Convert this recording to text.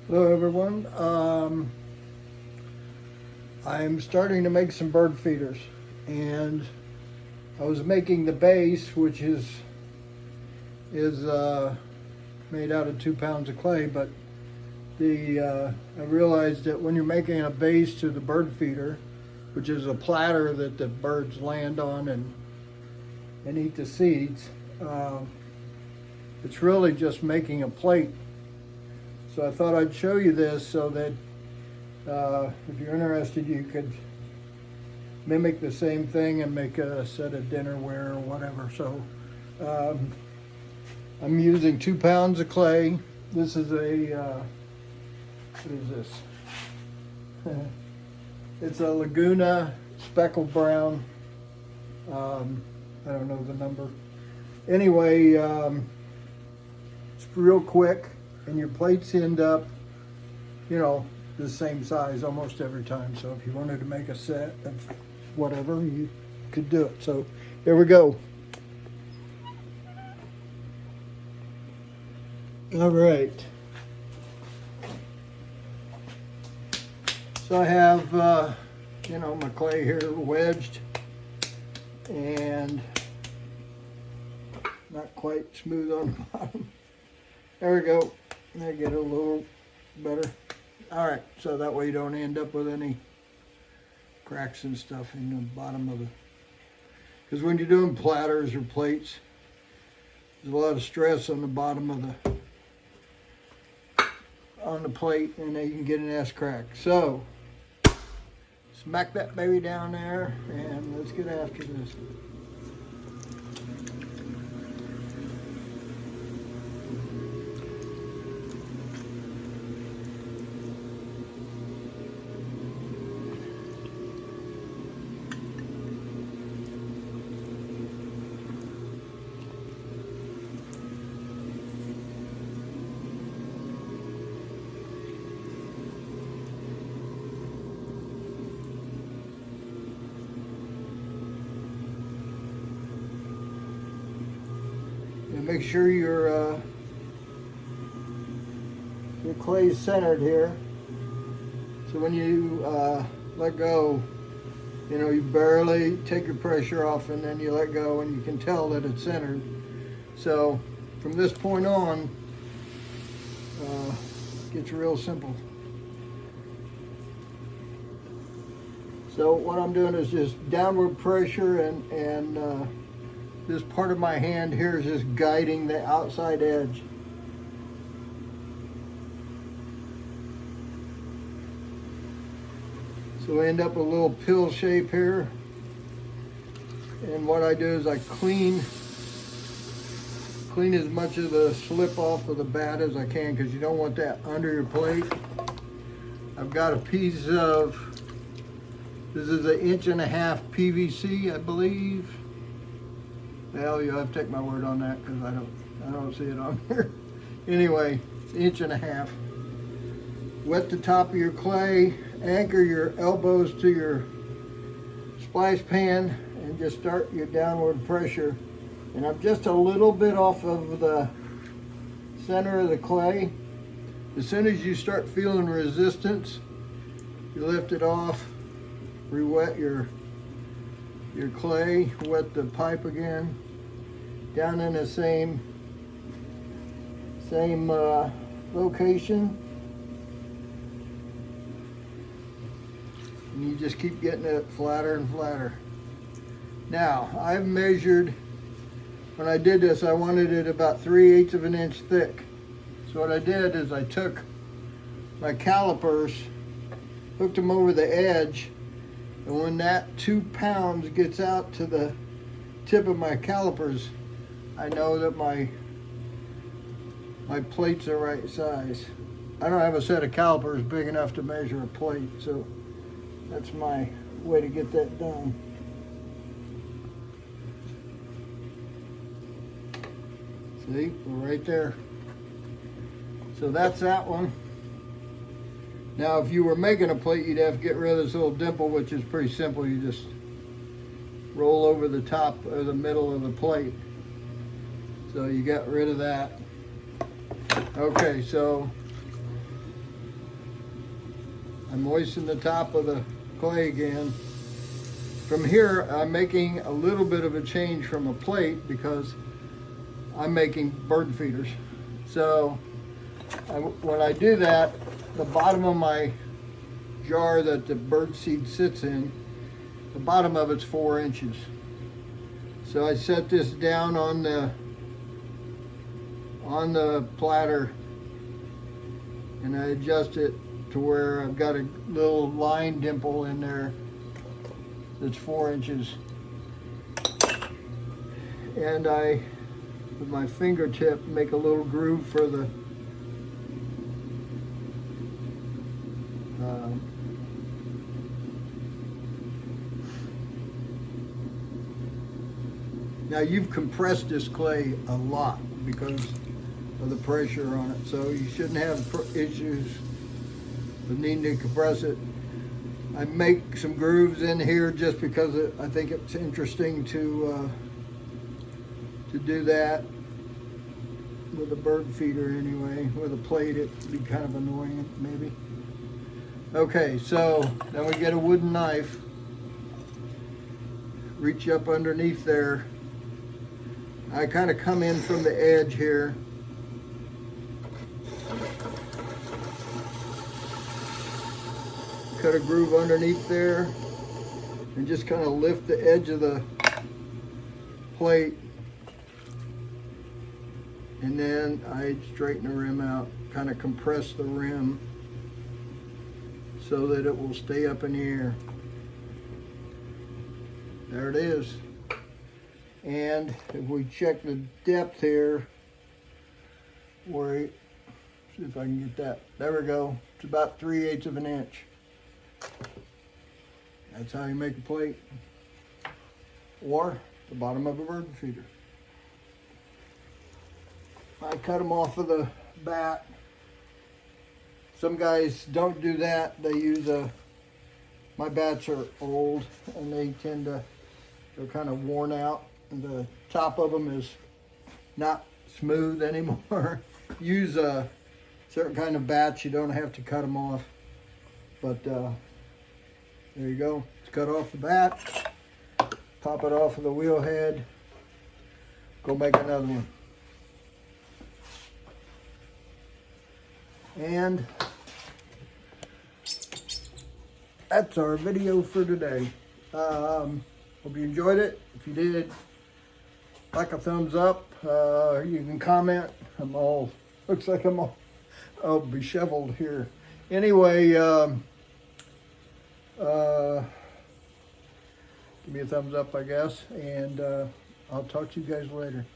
Hello everyone. I'm starting to make some bird feeders, and I was making the base, which is made out of 2 pounds of clay. But I realized that when you're making a base to the bird feeder, which is a platter that the birds land on and eat the seeds, it's really just making a plate. So I thought I'd show you this so that if you're interested, you could mimic the same thing and make a set of dinnerware or whatever. So I'm using 2 pounds of clay. This is what is this? It's a Laguna speckled brown. I don't know the number. Anyway, it's real quick, and your plates end up, the same size almost every time. So if you wanted to make a set of whatever, you could do it. So here we go. All right. So I have, my clay here wedged and not quite smooth on the bottom. There we go. I get it a little better. All right, so that way you don't end up with any cracks and stuff in the bottom of because when you're doing platters or plates, there's a lot of stress on the bottom of the plate, and then you can get an ass crack. So smack that baby down there, and let's get after this. Make sure your clay is centered here. So when you let go, you barely take your pressure off, and then you let go, and you can tell that it's centered. So from this point on, it gets real simple. So what I'm doing is just downward pressure, and this part of my hand here is just guiding the outside edge. So I end up with a little pill shape here. And what I do is I clean as much of the slip off of the bat as I can, because you don't want that under your plate. I've got a piece of, this is 1.5 inch PVC, I believe. Well, you'll have to take my word on that, because I don't see it on here. Anyway, it's 1.5 inches. Wet the top of your clay, anchor your elbows to your splice pan, and just start your downward pressure. And I'm just a little bit off of the center of the clay. As soon as you start feeling resistance, you lift it off, re-wet your clay, wet the pipe again, down in the same location, and you just keep getting it flatter and flatter. Now, I've measured, when I did this, I wanted it about 3/8 of an inch thick. So what I did is I took my calipers, hooked them over the edge, and when that 2 pounds gets out to the tip of my calipers, I know that my plate's the right size. I don't have a set of calipers big enough to measure a plate, so that's my way to get that done. See, we're right there. So that's that one. Now, if you were making a plate, you'd have to get rid of this little dimple, which is pretty simple. You just roll over the top or the middle of the plate. So you got rid of that. Okay, so I moisten the top of the clay again. From here, I'm making a little bit of a change from a plate because I'm making bird feeders. So when I do that, the bottom of my jar that the bird seed sits in, the bottom of it's 4 inches. So I set this down on the platter and I adjust it to where I've got a little line dimple in there that's 4 inches. And I, with my fingertip, make a little groove for the now you've compressed this clay a lot because of the pressure on it, so you shouldn't have issues with needing to compress it. I make some grooves in here just because I think it's interesting to do that with a bird feeder anyway. With a plate it'd be kind of annoying maybe. Okay, so then we get a wooden knife, reach up underneath there. I kind of come in from the edge here. Cut a groove underneath there and just kind of lift the edge of the plate, and then I straighten the rim out, kind of compress the rim so that it will stay up in the air. There it is. And if we check the depth here, see if I can get that. There we go. It's about 3/8 of an inch. That's how you make a plate, or the bottom of a bird feeder. I cut them off of the bat. Some guys don't do that. They use my bats are old and they're kind of worn out. And the top of them is not smooth anymore. Use a certain kind of bats. You don't have to cut them off. But there you go. It's cut off the bat. Pop it off of the wheel head. Go make another one. And that's our video for today. Hope you enjoyed it. If you did, like a thumbs up. You can comment. Looks like I'm all disheveled here. Anyway, give me a thumbs up, I guess, and I'll talk to you guys later.